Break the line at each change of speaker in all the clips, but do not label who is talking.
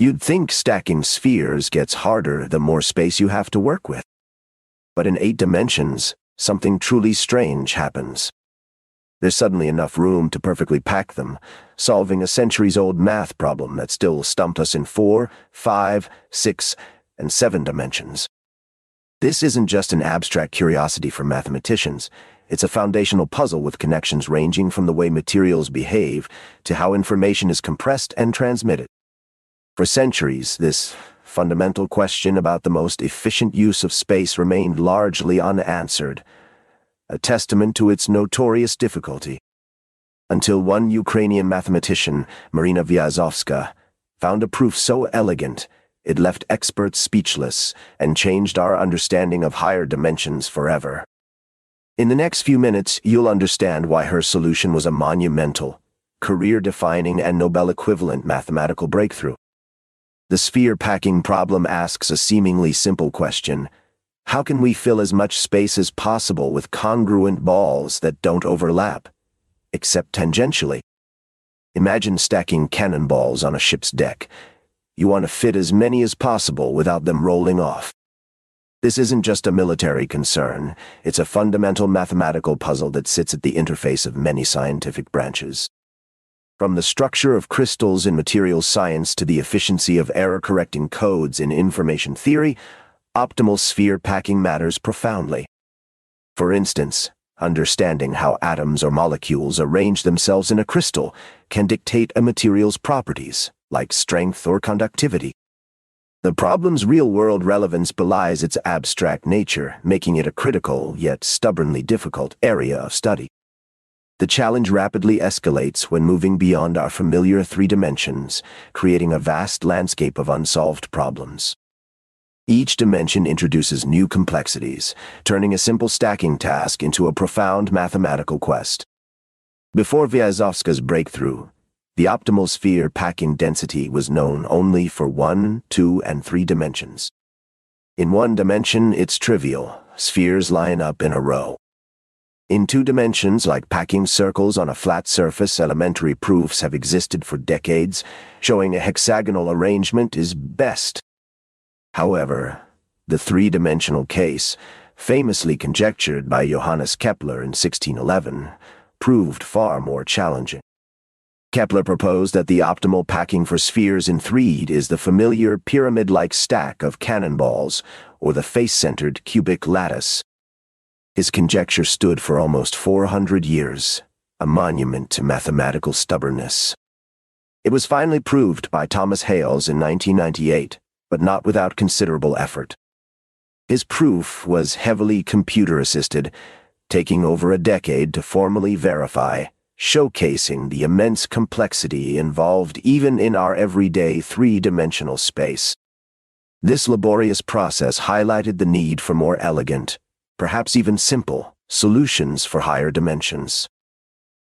You'd think stacking spheres gets harder the more space you have to work with. But in 8 dimensions, something truly strange happens. There's suddenly enough room to perfectly pack them, solving a centuries-old math problem that still stumped us in 4, 5, 6, and 7 dimensions. This isn't just an abstract curiosity for mathematicians. It's a foundational puzzle with connections ranging from the way materials behave to how information is compressed and transmitted. For centuries, this fundamental question about the most efficient use of space remained largely unanswered, a testament to its notorious difficulty. Until one Ukrainian mathematician, Maryna Viazovska, found a proof so elegant it left experts speechless and changed our understanding of higher dimensions forever. In the next few minutes, you'll understand why her solution was a monumental, career-defining, and Nobel-equivalent mathematical breakthrough. The sphere-packing problem asks a seemingly simple question: how can we fill as much space as possible with congruent balls that don't overlap, except tangentially? Imagine stacking cannonballs on a ship's deck. You want to fit as many as possible without them rolling off. This isn't just a military concern, it's a fundamental mathematical puzzle that sits at the interface of many scientific branches. From the structure of crystals in materials science to the efficiency of error-correcting codes in information theory, optimal sphere packing matters profoundly. For instance, understanding how atoms or molecules arrange themselves in a crystal can dictate a material's properties, like strength or conductivity. The problem's real-world relevance belies its abstract nature, making it a critical, yet stubbornly difficult, area of study. The challenge rapidly escalates when moving beyond our familiar 3 dimensions, creating a vast landscape of unsolved problems. Each dimension introduces new complexities, turning a simple stacking task into a profound mathematical quest. Before Viazovska's breakthrough, the optimal sphere packing density was known only for 1, 2, and 3 dimensions. In 1 dimension, it's trivial. Spheres line up in a row. In 2 dimensions, like packing circles on a flat surface, elementary proofs have existed for decades, showing a hexagonal arrangement is best. However, the 3-dimensional case, famously conjectured by Johannes Kepler in 1611, proved far more challenging. Kepler proposed that the optimal packing for spheres in 3 is the familiar pyramid-like stack of cannonballs, or the face-centered cubic lattice. His conjecture stood for almost 400 years, a monument to mathematical stubbornness. It was finally proved by Thomas Hales in 1998, but not without considerable effort. His proof was heavily computer-assisted, taking over a decade to formally verify, showcasing the immense complexity involved even in our everyday 3-dimensional space. This laborious process highlighted the need for more elegant, perhaps even simple, solutions for higher dimensions.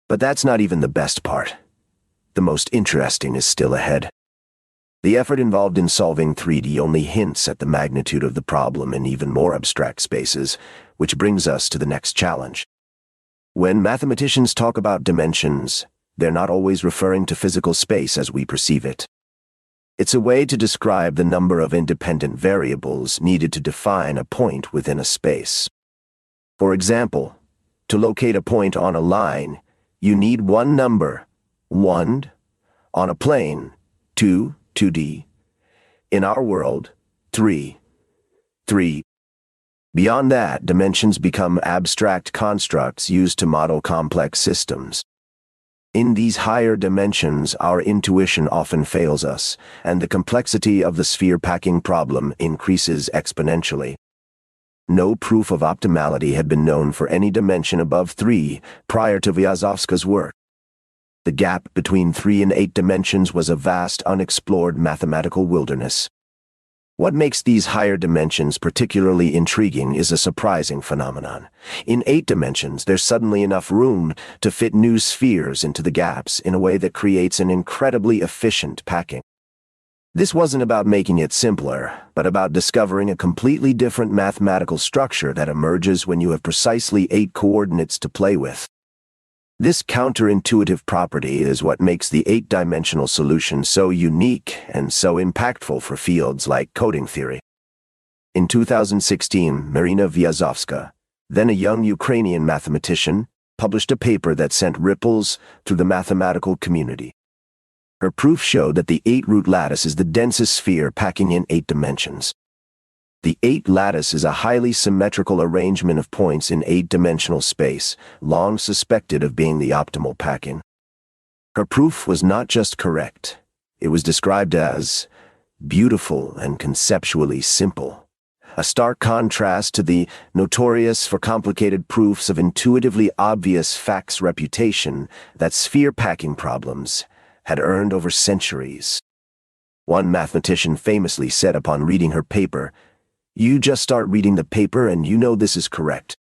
But that's not even the best part. The most interesting is still ahead. The effort involved in solving 3D only hints at the magnitude of the problem in even more abstract spaces, which brings us to the next challenge. When mathematicians talk about dimensions, they're not always referring to physical space as we perceive it. It's a way to describe the number of independent variables needed to define a point within a space. For example, to locate a point on a line, you need one number, 1, on a plane, 2, 2D. In our world, 3. Beyond that, dimensions become abstract constructs used to model complex systems. In these higher dimensions, our intuition often fails us, and the complexity of the sphere-packing problem increases exponentially. No proof of optimality had been known for any dimension above 3 prior to Viazovska's work. The gap between 3 and 8 dimensions was a vast, unexplored mathematical wilderness. What makes these higher dimensions particularly intriguing is a surprising phenomenon. In 8 dimensions, there's suddenly enough room to fit new spheres into the gaps in a way that creates an incredibly efficient packing. This wasn't about making it simpler, but about discovering a completely different mathematical structure that emerges when you have precisely 8 coordinates to play with. This counterintuitive property is what makes the eight-dimensional solution so unique and so impactful for fields like coding theory. In 2016, Maryna Viazovska, then a young Ukrainian mathematician, published a paper that sent ripples through the mathematical community. Her proof showed that the 8-root lattice is the densest sphere packing in 8 dimensions. The 8 lattice is a highly symmetrical arrangement of points in 8-dimensional space, long suspected of being the optimal packing. Her proof was not just correct, it was described as beautiful and conceptually simple, a stark contrast to the notorious for complicated proofs of intuitively obvious facts reputation that sphere packing problems had earned over centuries. One mathematician famously said upon reading her paper, "You just start reading the paper and you know this is correct."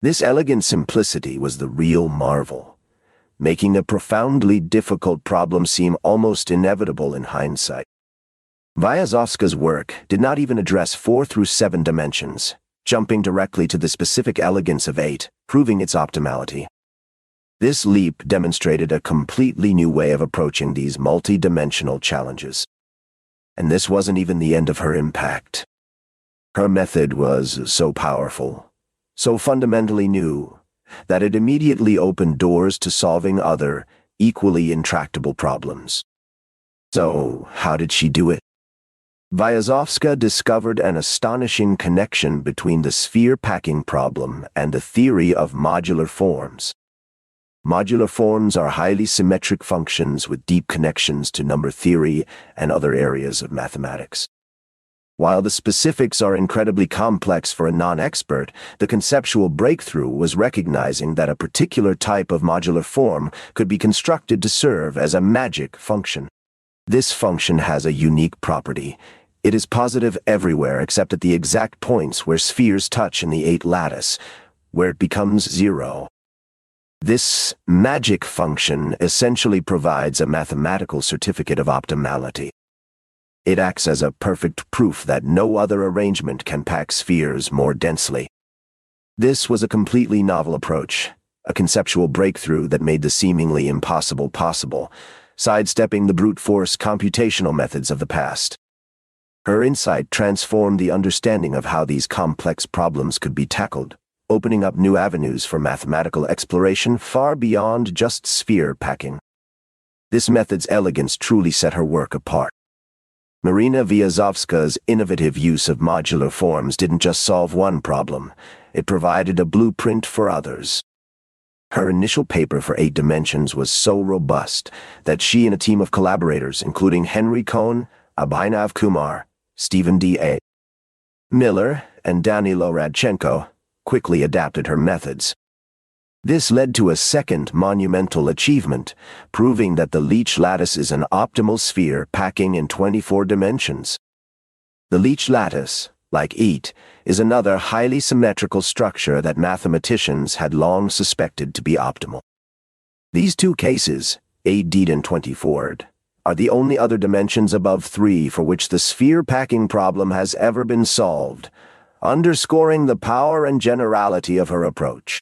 This elegant simplicity was the real marvel, making a profoundly difficult problem seem almost inevitable in hindsight. Viazovska's work did not even address 4 through 7 dimensions, jumping directly to the specific elegance of 8, proving its optimality. This leap demonstrated a completely new way of approaching these multi-dimensional challenges. And this wasn't even the end of her impact. Her method was so powerful, so fundamentally new, that it immediately opened doors to solving other, equally intractable problems. So, how did she do it? Viazovska discovered an astonishing connection between the sphere packing problem and the theory of modular forms. Modular forms are highly symmetric functions with deep connections to number theory and other areas of mathematics. While the specifics are incredibly complex for a non-expert, the conceptual breakthrough was recognizing that a particular type of modular form could be constructed to serve as a magic function. This function has a unique property. It is positive everywhere except at the exact points where spheres touch in the 8 lattice, where it becomes 0. This magic function essentially provides a mathematical certificate of optimality. It acts as a perfect proof that no other arrangement can pack spheres more densely. This was a completely novel approach, a conceptual breakthrough that made the seemingly impossible possible, sidestepping the brute force computational methods of the past. Her insight transformed the understanding of how these complex problems could be tackled, opening up new avenues for mathematical exploration far beyond just sphere packing. This method's elegance truly set her work apart. Maryna Viazovska's innovative use of modular forms didn't just solve one problem, it provided a blueprint for others. Her initial paper for 8 dimensions was so robust that she and a team of collaborators, including Henry Cohn, Abhinav Kumar, Stephen D.A. Miller, and Danilo Radchenko, quickly adapted her methods. This led to a second monumental achievement, proving that the Leech lattice is an optimal sphere packing in 24 dimensions. The Leech lattice, like 8, is another highly symmetrical structure that mathematicians had long suspected to be optimal. These two cases, 8D and 24, are the only other dimensions above 3 for which the sphere packing problem has ever been solved, underscoring the power and generality of her approach.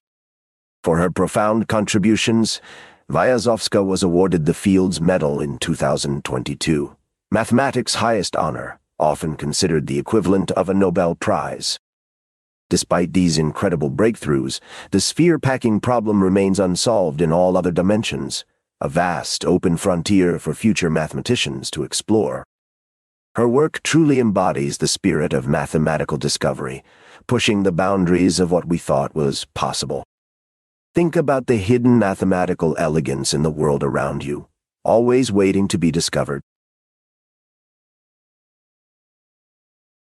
For her profound contributions, Viazovska was awarded the Fields Medal in 2022, mathematics' highest honor, often considered the equivalent of a Nobel Prize. Despite these incredible breakthroughs, the sphere packing problem remains unsolved in all other dimensions, a vast open frontier for future mathematicians to explore. Her work truly embodies the spirit of mathematical discovery, pushing the boundaries of what we thought was possible. Think about the hidden mathematical elegance in the world around you, always waiting to be discovered.